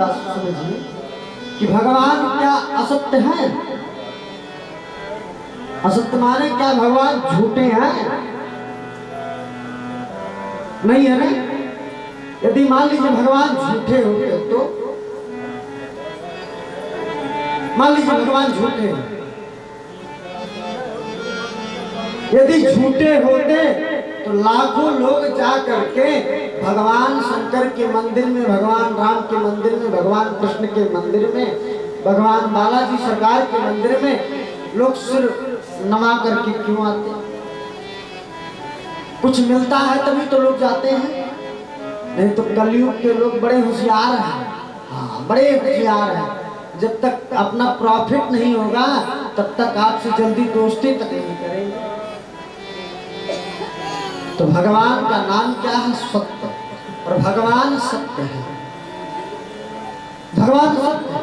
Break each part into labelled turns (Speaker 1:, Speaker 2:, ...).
Speaker 1: समझिए कि भगवान क्या असत्य हैं? असत्य माने क्या भगवान झूठे हैं? नहीं है ना। यदि मान लीजिए भगवान झूठे होते तो मान लीजिए भगवान झूठे हैं, यदि झूठे होते तो लाखों लोग जा करके भगवान शंकर के मंदिर में, भगवान राम के मंदिर में, भगवान कृष्ण के मंदिर में, भगवान बालाजी सरकार के मंदिर में लोग सिर नमा करके क्यों आते? कुछ मिलता है तभी तो लोग जाते हैं, नहीं तो कलयुग के लोग बड़े होशियार हैं। हाँ, बड़े होशियार हैं। जब तक अपना प्रॉफिट नहीं होगा तब तक आपसे जल्दी दोस्ती तक नहीं करेंगे। तो भगवान का नाम क्या है? सत्य। और भगवान सत्य है। भगवान सत्य है।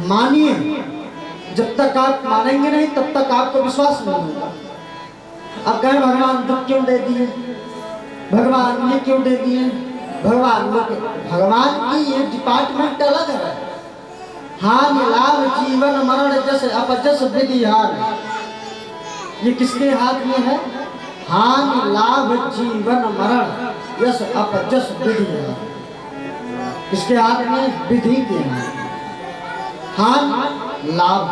Speaker 1: मानिए, जब तक आप मानेंगे नहीं तब तक आपको विश्वास नहीं होगा। आप कहें भगवान दुख क्यों दे दिए, भगवान ये क्यों दे दिए, भगवान की ये डिपार्टमेंट अलग है। हान लाभ जीवन मरण जस अपजस विधि हान, ये किसके हाथ में है? हान लाभ जीवन मरण यस अपजस विधि हान, किसके हाथ में? विधि के हाथ। हान लाभ,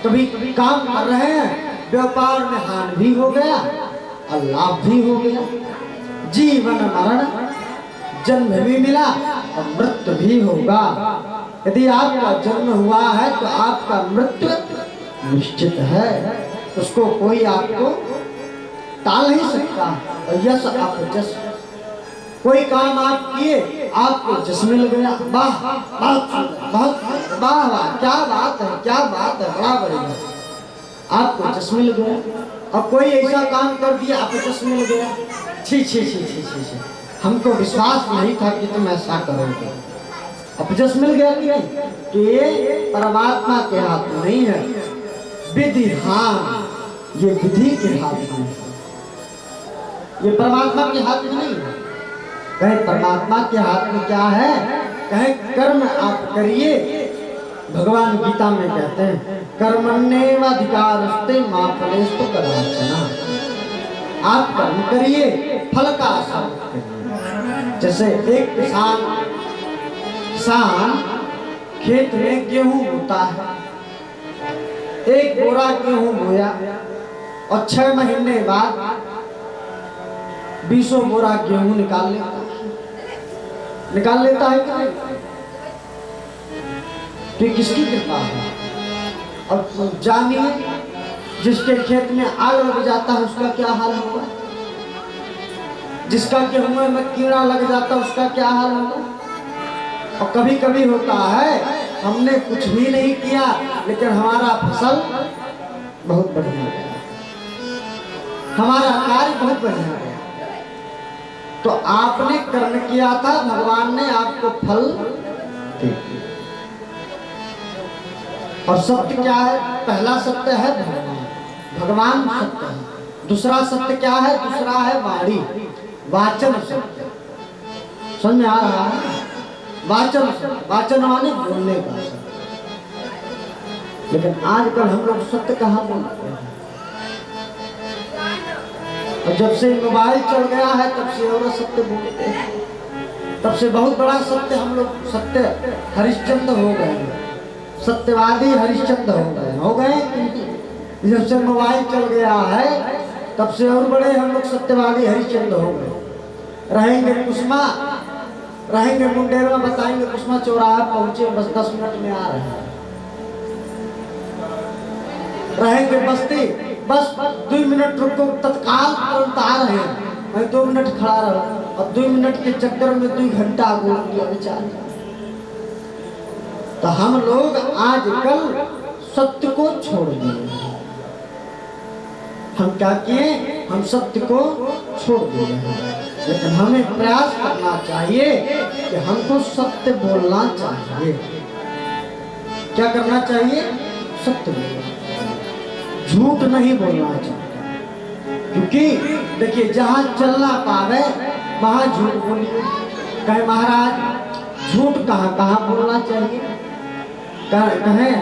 Speaker 1: कभी काम कर रहे हैं, व्यापार में हान भी हो गया और लाभ भी हो गया। जीवन मरण, जन्म भी मिला और मृत्यु भी होगा। यदि आपका जन्म हुआ है तो आपका मृत्यु निश्चित है, उसको कोई आपको टाल नहीं सकता। और यश अपजस, कोई काम आप किए, आपको जस मिल गया। वाह, बहुत बहुत वाह वाह, क्या बात है, क्या बात है, बड़ा बढ़िया, आपको जस मिल गया। और कोई ऐसा काम कर दिया, आपको जस मिल गया। छी छी छी छी छी छी, हमको विश्वास नहीं था कि तुम ऐसा करोगे। अपजस मिल गया कि नहीं? कि ये परमात्मा के हाथ में नहीं है, विधि। हाँ, ये विधि के हाथ में है, ये परमात्मा के हाथ में नहीं है। कहे परमात्मा के हाथ में क्या है? कहे कर्म आप करिए। भगवान गीता में कहते हैं कर्मण्येवाधिकारस्ते मा फलेषु कदाचन, आप कर्म करिए, फल का आशा मत करिए। जैसे एक किसान खेत में गेहूं बोता है, एक बोरा गेहूं बोया और 6 महीने बाद 20 बोरा गेहूं निकाल लेता है क्या? तो किसकी कृपा है? और जानिए, जिसके खेत में आग लग जाता है उसका क्या हाल होगा, जिसका गेहूं में कीड़ा लग जाता है उसका क्या हाल होगा। और कभी कभी होता है हमने कुछ भी नहीं किया लेकिन हमारा फसल बहुत बढ़िया गया, हमारा कार्य बहुत बढ़िया गया। तो आपने कर्म किया था, भगवान ने आपको फल दे दिया। और सत्य क्या है? पहला सत्य है भगवान, भगवान सत्य है। दूसरा सत्य क्या है? दूसरा है वाणी, वाचन सत्य। समझ में आ रहा है? वाचन, वाचन माने बोलने का सत्य। लेकिन आजकल हम लोग सत्य कहाँ बोलते हैं? और जब से मोबाइल चल गया है तब से और सत्य बोलते हैं। तब से बहुत बड़ा सत्य हम लोग सत्य हरिश्चंद्र हो गए, सत्यवादी हरिश्चंद्र हो गए। जब से मोबाइल चल गया है तब से और बड़े हम लोग सत्यवादी हरिश्चंद्र हो गए। रहेंगे कुसमा, रहेंगे मुंडेरवा, बताएंगे कुसमा चौराहा पहुंचे, बस 10 मिनट में आ रहे हैं। रहेंगे बस्ती, बस 2 मिनट रुको, तत्काल तुरंत आ रहे हैं। मैं 2 मिनट खड़ा रहा और 2 मिनट के चक्कर में 2 घंटा बोल दिया बेचारे। तो हम लोग आजकल सत्य को छोड़ दिए। हम क्या किए? हम सत्य को छोड़ दिए हैं। लेकिन हमें प्रयास करना चाहिए कि हमको सत्य बोलना चाहिए। क्या करना चाहिए? सत्य बोलना, झूठ नहीं बोलना चाहिए। क्योंकि देखिए, जहां चलना पावे वहां झूठ बोलिए। कहे महाराज झूठ कहाँ कहाँ बोलना चाहिए? कहें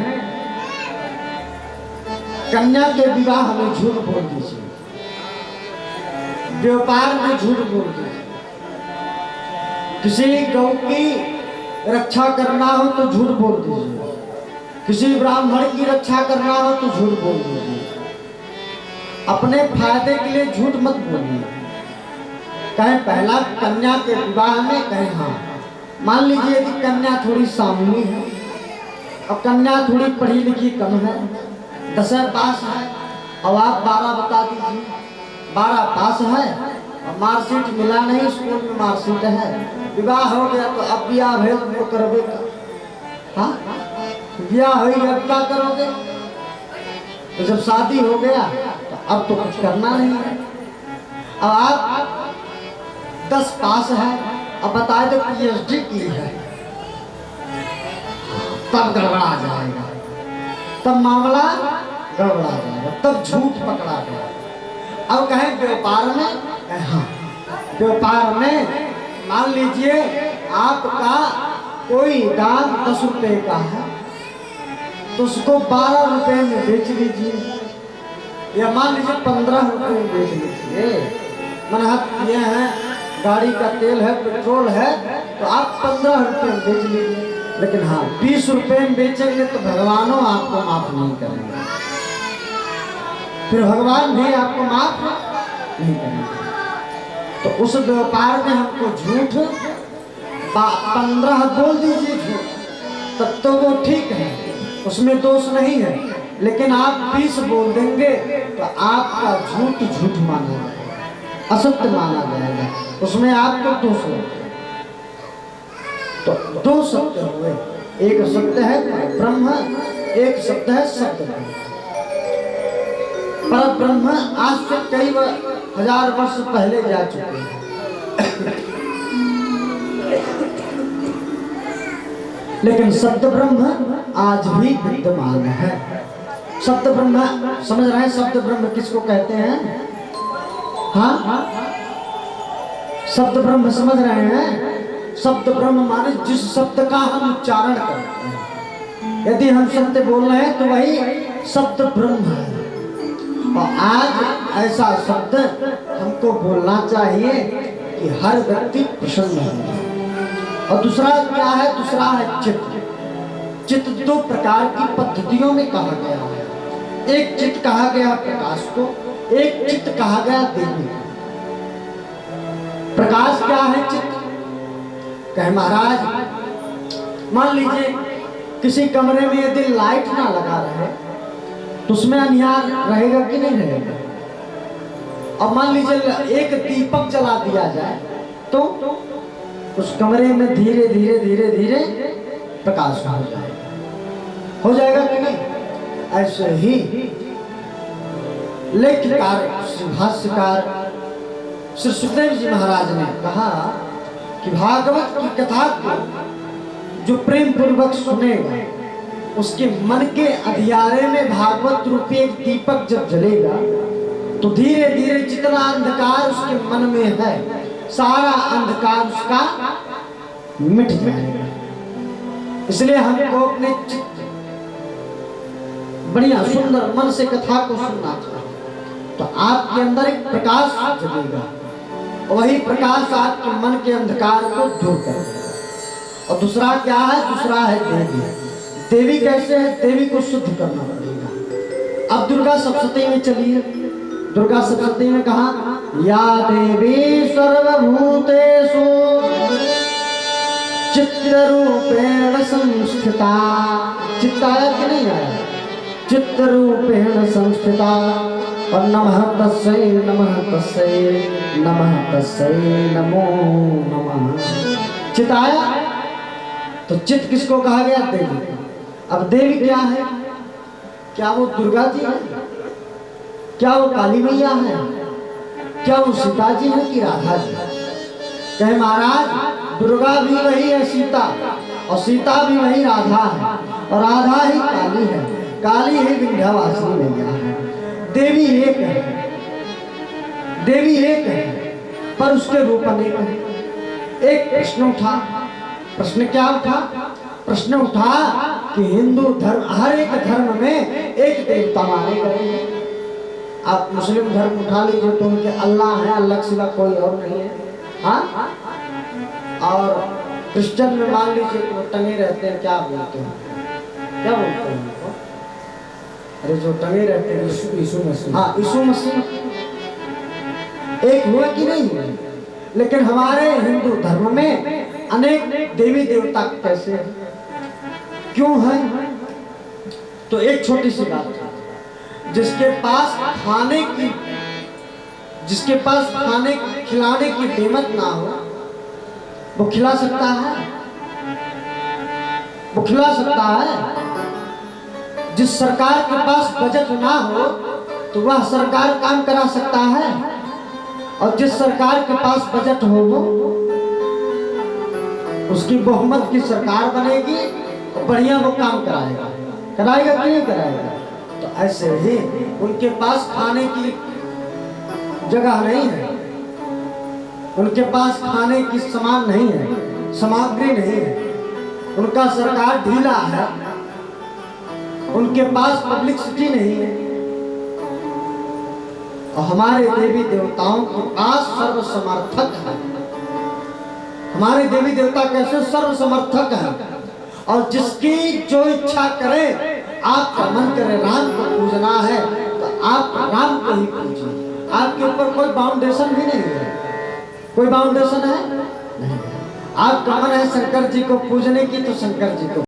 Speaker 1: कन्या के विवाह में झूठ बोल दीजिए, व्यापार में झूठ बोल दीजिए, किसी गौ की रक्षा करना हो तो झूठ बोल दीजिए, किसी ब्राह्मण की रक्षा करना हो तो झूठ बोल दीजिए, अपने फायदे के लिए झूठ मत बोलिए। कहे पहला कन्या के विवाह में कहे हाँ, मान लीजिए कि कन्या थोड़ी सामनी है और कन्या थोड़ी पढ़ी लिखी कम है, 10 पास है और आप 12 बता दीजिए, 12 पास है और मार्कशीट मिला नहीं, स्कूल में मार्कशीट है, विवाह हो गया तो अब ब्याह भेज तो करोगे क्या? हाँ ब्याह हो गया अब क्या करोगे? तो जब शादी हो गया तो अब तो कुछ करना नहीं है। अब आप 10 पास है अब बताए तो PhD की है, तब गड़बड़ा जाएगा, तब मामला गड़बड़ा जाएगा, तब झूठ पकड़ा गया। अब कहें व्यापार में, कहें हाँ व्यापार में मान लीजिए आपका कोई दाम 10 रुपए का है तो उसको 12 रुपए में बेच लीजिए, या मान लीजिए 15 रुपए में बेच लीजिए। मनहत ये है गाड़ी का तेल है, पेट्रोल है तो आप 15 रुपए में बेच लीजिए, लेकिन हाँ 20 रुपए में बेचेंगे तो भगवानों आपको माफ नहीं करेंगे, फिर भगवान भी आपको माफ नहीं करेंगे। तो उस व्यापार में हमको झूठ 15 बोल दीजिए झूठ, तब तो वो ठीक है, उसमें दोष नहीं है, लेकिन आप 20 बोल देंगे तो आपका झूठ झूठ माना जाएगा, असत्य माना जाएगा, उसमें आपको दोष है। तो 2 सत्य हुए, एक सत्य है ब्रह्म, एक सत्य है शब्द ब्रह्म। पर ब्रह्म आज से कई 1000 वर्ष पहले जा चुके हैं, लेकिन शब्द ब्रह्म आज भी विद्यमान है। शब्द ब्रह्म समझ रहे हैं? शब्द ब्रह्म किसको कहते हैं? हाँ शब्द ब्रह्म समझ रहे हैं? शब्द ब्रह्म माने जिस शब्द का हम उच्चारण करते हैं, यदि हम शब्द बोल रहे हैं तो वही शब्द ब्रह्म है। और आज ऐसा शब्द हमको बोलना चाहिए कि हर व्यक्ति प्रसन्न हो। और दूसरा क्या है? दूसरा है चित्त। चित्त 2 प्रकार की पद्धतियों में कहा गया है, एक चित्त कहा गया प्रकाश को, एक चित्त कहा गया देवी को। प्रकाश क्या है? चित्त। कहे महाराज मान लीजिए किसी कमरे में यदि लाइट ना लगा रहे तो उसमें अंधियार रहेगा कि नहीं रहेगा? और मान लीजिए एक दीपक जला दिया जाए तो उस कमरे में धीरे धीरे धीरे धीरे प्रकाश हो जाएगा कि नहीं? ऐसे ही लेखकार भाष्यकार श्री सुखदेव जी महाराज ने कहा कि भागवत की कथा को जो प्रेम पूर्वक सुनेगा उसके मन के अंधियारे में भागवत रूपी एक दीपक जब जलेगा तो धीरे धीरे जितना अंधकार उसके मन में है सारा अंधकार उसका मिट जाएगा। इसलिए हमको अपने बढ़िया सुंदर मन से कथा को सुनना चाहिए, तो आपके अंदर एक प्रकाश जलेगा, वही प्रकाश आपके मन के अंधकार को दूर करेगा। और दूसरा क्या है? दूसरा है देवी। देवी कैसे है? देवी को शुद्ध करना पड़ेगा। अब दुर्गा सप्तशती में चलिए, दुर्गा सप्तशती में कहा या देवी सर्वभूतेषु चित्तरूपेण संस्थिता। चित्त आया कि नहीं आया? चित्तरूपेण संस्थिता। और नमः तस्यै नमः तस्यै नमः तस्यै नमो नमः। चित्त आया तो चित्त किसको कहा गया? देवी। अब देवी क्या है? क्या वो दुर्गा जी है? क्या वो काली मैया है? क्या वो सीता जी है कि राधा जी? कहे महाराज दुर्गा भी वही है सीता, और सीता भी वही राधा है, और राधा ही काली है, काली ही विंध्यवासिनी मैया है। देवी एक है, देवी एक है पर उसके रूप अनेक है। एक प्रश्न उठा। प्रश्न क्या उठा? प्रश्न उठा कि हिंदू धर्म, हर एक धर्म में एक देवता माने गए हैं। आप मुस्लिम धर्म उठा लीजिए तो उनके अल्लाह है, अल्लाह के सिवा कोई और नहीं है। हाँ, और क्रिश्चियन में मान लीजिए तो वो टंगे रहते हैं, क्या बोलते हैं, क्या बोलते हैं उनको? अरे जो टंगे रहते हैं, यीशु मसीह। हाँ, यीशु मसीह एक हुआ कि नहीं हुआ? लेकिन हमारे हिंदू धर्म में अनेक देवी देवता कैसे हैं? क्यों है? तो एक छोटी सी बात है, जिसके पास खाने खिलाने की हिम्मत ना हो वो खिला सकता है? वो खिला सकता है? जिस सरकार के पास बजट ना हो तो वह सरकार काम करा सकता है, और जिस सरकार के पास बजट हो वो उसकी बहुमत की सरकार बनेगी और बढ़िया वो काम कराएगा कि नहीं कराएगा? तो ऐसे ही उनके पास खाने की जगह नहीं है, उनके पास खाने की सामान नहीं है, सामग्री नहीं है, उनका सरकार ढीला है, उनके पास पब्लिसिटी नहीं है। और हमारे देवी देवताओं के पास सर्वसमर्थक है। हमारे देवी देवता कैसे सर्वसमर्थक है, और जिसकी जो इच्छा करे, आपका मन करे राम को पूजना है तो आप राम को ही पूजिए। आपके ऊपर कोई बाउंडेशन भी नहीं है। कोई बाउंडेशन है नहीं। आपका मन है शंकर जी को पूजने की तो शंकर जी को